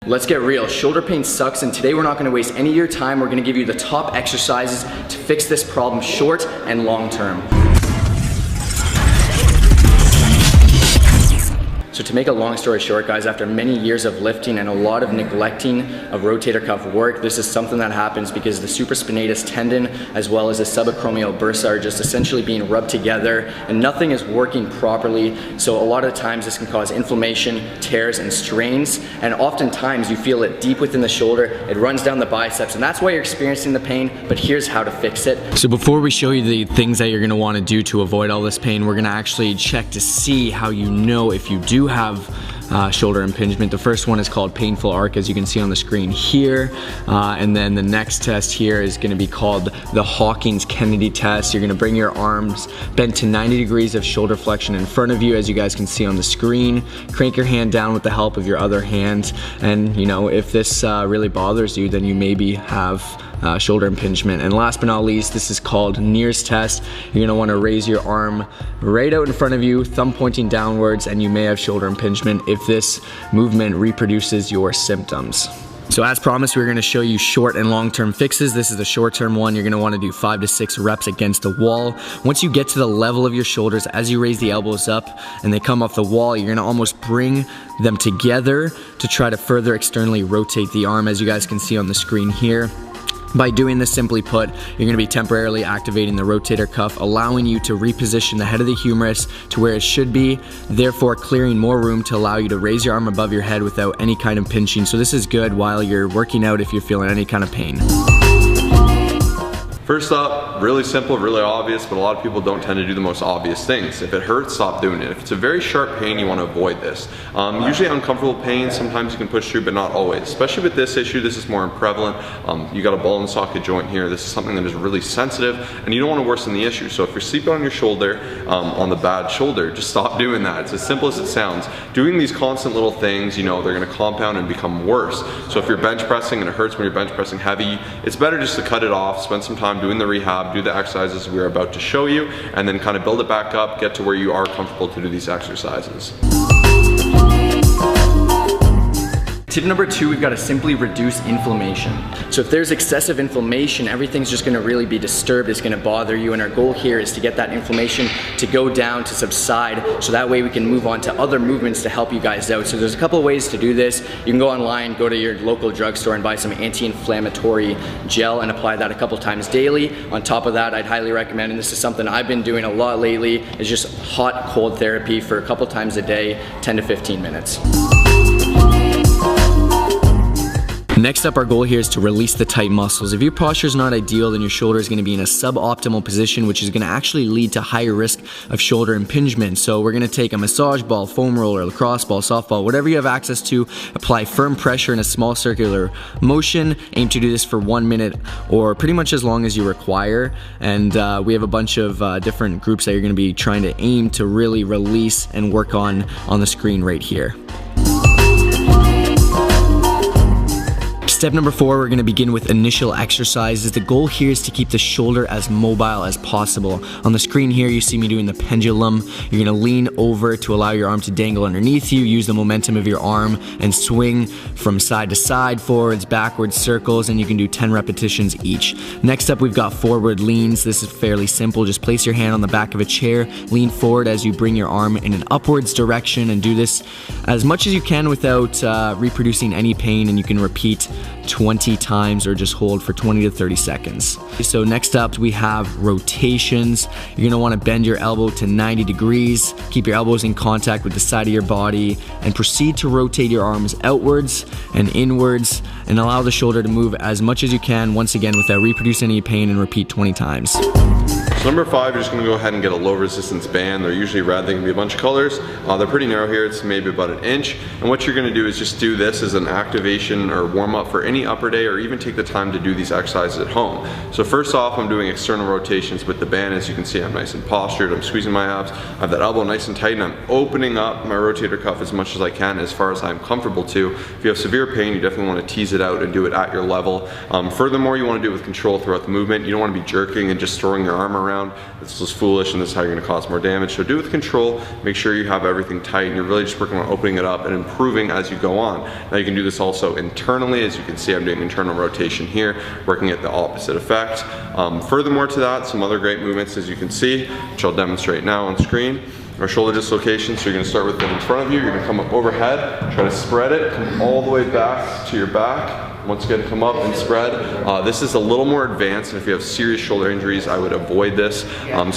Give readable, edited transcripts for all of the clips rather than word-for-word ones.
Let's get real, shoulder pain sucks, and today we're not gonna waste any of your time. We're gonna give you the top exercises to fix this problem short and long term. So to make a long story short, guys, after many years of lifting and a lot of neglecting of rotator cuff work, this is something that happens because the supraspinatus tendon as well as the subacromial bursa are just essentially being rubbed together and nothing is working properly. So a lot of times this can cause inflammation, tears, and strains, and oftentimes you feel it deep within the shoulder. It runs down the biceps, and that's why you're experiencing the pain, but here's how to fix it. So before we show you the things that you're gonna wanna do to avoid all this pain, we're gonna actually check to see how you know if you do have shoulder impingement. The first one is called painful arc, as you can see on the screen here, and then the next test here is going to be called the Hawkins-Kennedy test. You're going to bring your arms bent to 90 degrees of shoulder flexion in front of you, as you guys can see on the screen. Crank your hand down with the help of your other hand, and you know, if this really bothers you, then you maybe have shoulder impingement. And last but not least, this is called Neer's test. You're going to want to raise your arm right out in front of you, thumb pointing downwards, and you may have shoulder impingement if this movement reproduces your symptoms. So as promised, we're going to show you short and long-term fixes. This is the short-term one. You're going to want to do 5 to 6 reps against the wall. Once you get to the level of your shoulders, as you raise the elbows up and they come off the wall, you're going to almost bring them together to try to further externally rotate the arm, as you guys can see on the screen here. By doing this, simply put, you're going to be temporarily activating the rotator cuff, allowing you to reposition the head of the humerus to where it should be, therefore clearing more room to allow you to raise your arm above your head without any kind of pinching. So this is good while you're working out if you're feeling any kind of pain. First up, really simple, really obvious, but a lot of people don't tend to do the most obvious things. If it hurts, stop doing it. If it's a very sharp pain, you want to avoid this. Usually uncomfortable pain, sometimes you can push through, but not always. Especially with this issue, this is more prevalent. You got a ball and socket joint here. This is something that is really sensitive, and you don't want to worsen the issue. So if you're sleeping on your shoulder, on the bad shoulder, just stop doing that. It's as simple as it sounds. Doing these constant little things, you know, they're going to compound and become worse. So if you're bench pressing and it hurts when you're bench pressing heavy, it's better just to cut it off, spend some time doing the rehab, do the exercises we're about to show you, and then kind of build it back up, get to where you are comfortable to do these exercises. Tip number 2, we've got to simply reduce inflammation. So if there's excessive inflammation, everything's just going to really be disturbed, it's going to bother you, and our goal here is to get that inflammation to go down, to subside, so that way we can move on to other movements to help you guys out. So there's a couple of ways to do this. You can go online, go to your local drugstore and buy some anti-inflammatory gel and apply that a couple times daily. On top of that, I'd highly recommend, and this is something I've been doing a lot lately, is just hot cold therapy for a couple times a day, 10 to 15 minutes. Next up, our goal here is to release the tight muscles. If your posture is not ideal, then your shoulder is going to be in a suboptimal position, which is going to actually lead to higher risk of shoulder impingement. So we're going to take a massage ball, foam roller, lacrosse ball, softball, whatever you have access to, apply firm pressure in a small circular motion. Aim to do this for 1 minute or pretty much as long as you require. And we have a bunch of different groups that you're going to be trying to aim to really release and work on the screen right here. Step number 4, we're going to begin with initial exercises. The goal here is to keep the shoulder as mobile as possible. On the screen here, you see me doing the pendulum. You're going to lean over to allow your arm to dangle underneath you. Use the momentum of your arm and swing from side to side, forwards, backwards, circles, and you can do 10 repetitions each. Next up, we've got forward leans. This is fairly simple. Just place your hand on the back of a chair, lean forward as you bring your arm in an upwards direction, and do this as much as you can without reproducing any pain, and you can repeat 20 times or just hold for 20 to 30 seconds. So next up, we have rotations. You're gonna wanna bend your elbow to 90 degrees, keep your elbows in contact with the side of your body, and proceed to rotate your arms outwards and inwards, and allow the shoulder to move as much as you can, once again, without reproducing any pain, and repeat 20 times. So number 5, you're just going to go ahead and get a low resistance band. They're usually red, they can be a bunch of colors. They're pretty narrow here, it's maybe about 1 inch. And what you're going to do is just do this as an activation or warm up for any upper day, or even take the time to do these exercises at home. So first off, I'm doing external rotations with the band. As you can see, I'm nice and postured, I'm squeezing my abs, I have that elbow nice and tight, and I'm opening up my rotator cuff as much as I can, as far as I'm comfortable to. If you have severe pain, you definitely want to tease it out and do it at your level. Furthermore, you want to do it with control throughout the movement. You don't want to be jerking and just throwing your arm around around. This is foolish and this is how you're gonna cause more damage. So do it with control, make sure you have everything tight and you're really just working on opening it up and improving as you go on. Now you can do this also internally. As you can see, I'm doing internal rotation here, working at the opposite effect. Furthermore to that, some other great movements as you can see, which I'll demonstrate now on screen. Our shoulder dislocation, so you're gonna start with it in front of you, you're gonna come up overhead, try to spread it, come all the way back to your back. Once again, come up and spread. This is a little more advanced, and if you have serious shoulder injuries, I would avoid this.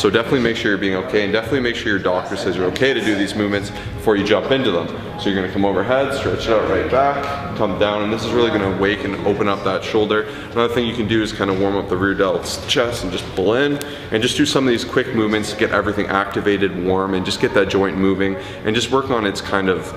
So definitely make sure you're being okay, and definitely make sure your doctor says you're okay to do these movements before you jump into them. So you're gonna come overhead, stretch it out right back, come down, and this is really gonna wake and open up that shoulder. Another thing you can do is kind of warm up the rear delt's chest and just pull in, and just do some of these quick movements to get everything activated, warm, and just get that joint moving, and just work on its kind of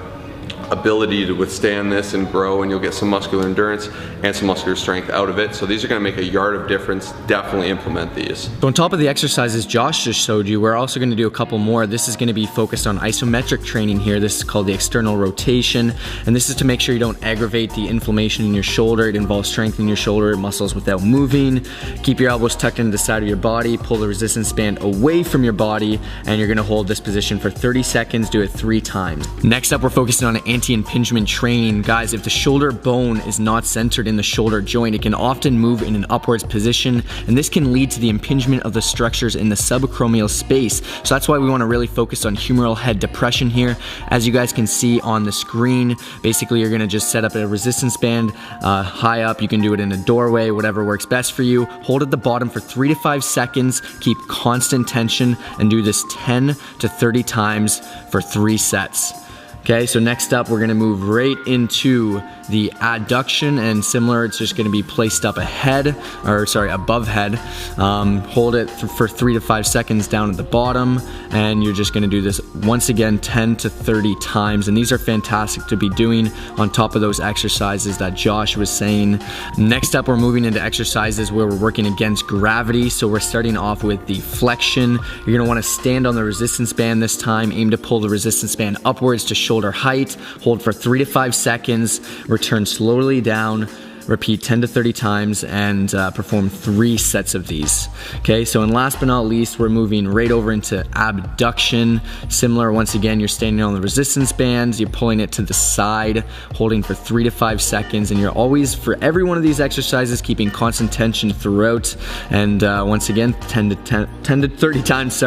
ability to withstand this and grow, and you'll get some muscular endurance and some muscular strength out of it. So these are gonna make a yard of difference. Definitely implement these. So on top of the exercises Josh just showed you, we're also gonna do a couple more. This is gonna be focused on isometric training here. This is called the external rotation, and this is to make sure you don't aggravate the inflammation in your shoulder. It involves strengthening your shoulder muscles without moving. Keep your elbows tucked into the side of your body, pull the resistance band away from your body, and you're gonna hold this position for 30 seconds, do it 3 times. Next up, we're focusing on anti-impingement training. Guys, if the shoulder bone is not centered in the shoulder joint, it can often move in an upwards position, and this can lead to the impingement of the structures in the subacromial space. So that's why we want to really focus on humeral head depression here. As you guys can see on the screen, basically you're going to just set up a resistance band high up. You can do it in a doorway, whatever works best for you. Hold at the bottom for 3 to 5 seconds, keep constant tension, and do this 10 to 30 times for 3 sets. Okay, so next up we're gonna move right into the adduction, and similar, it's just gonna be placed up above head. Hold it for 3 to 5 seconds down at the bottom, and you're just gonna do this once again 10 to 30 times, and these are fantastic to be doing on top of those exercises that Josh was saying. Next up, we're moving into exercises where we're working against gravity. So we're starting off with the flexion. You're gonna wanna stand on the resistance band this time, aim to pull the resistance band upwards to shoulder height, hold for 3 to 5 seconds, return slowly down, repeat 10 to 30 times, and perform 3 sets of these. Okay, so and last but not least, we're moving right over into abduction. Similar, once again, you're standing on the resistance bands, you're pulling it to the side, holding for 3 to 5 seconds, and you're always, for every one of these exercises, keeping constant tension throughout. And once again, 10 to 30 times,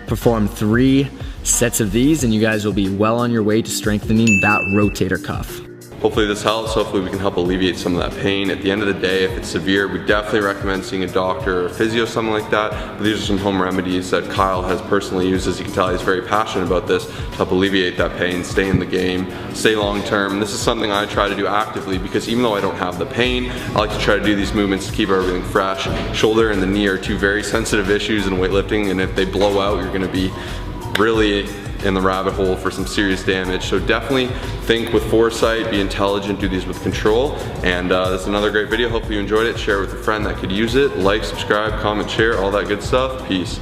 perform 3 sets of these, and you guys will be well on your way to strengthening that rotator cuff. Hopefully this helps. Hopefully we can help alleviate some of that pain. At the end of the day, if it's severe, we definitely recommend seeing a doctor or a physio, something like that. But these are some home remedies that Kyle has personally used. As you can tell, he's very passionate about this to help alleviate that pain, stay in the game, stay long term. And this is something I try to do actively, because even though I don't have the pain, I like to try to do these movements to keep everything fresh. Shoulder and the knee are 2 very sensitive issues in weightlifting, and if they blow out, you're gonna be really in the rabbit hole for some serious damage. So definitely think with foresight, be intelligent, do these with control. And that's another great video. Hopefully you enjoyed it. Share it with a friend that could use it. Like, subscribe, comment, share, all that good stuff. Peace.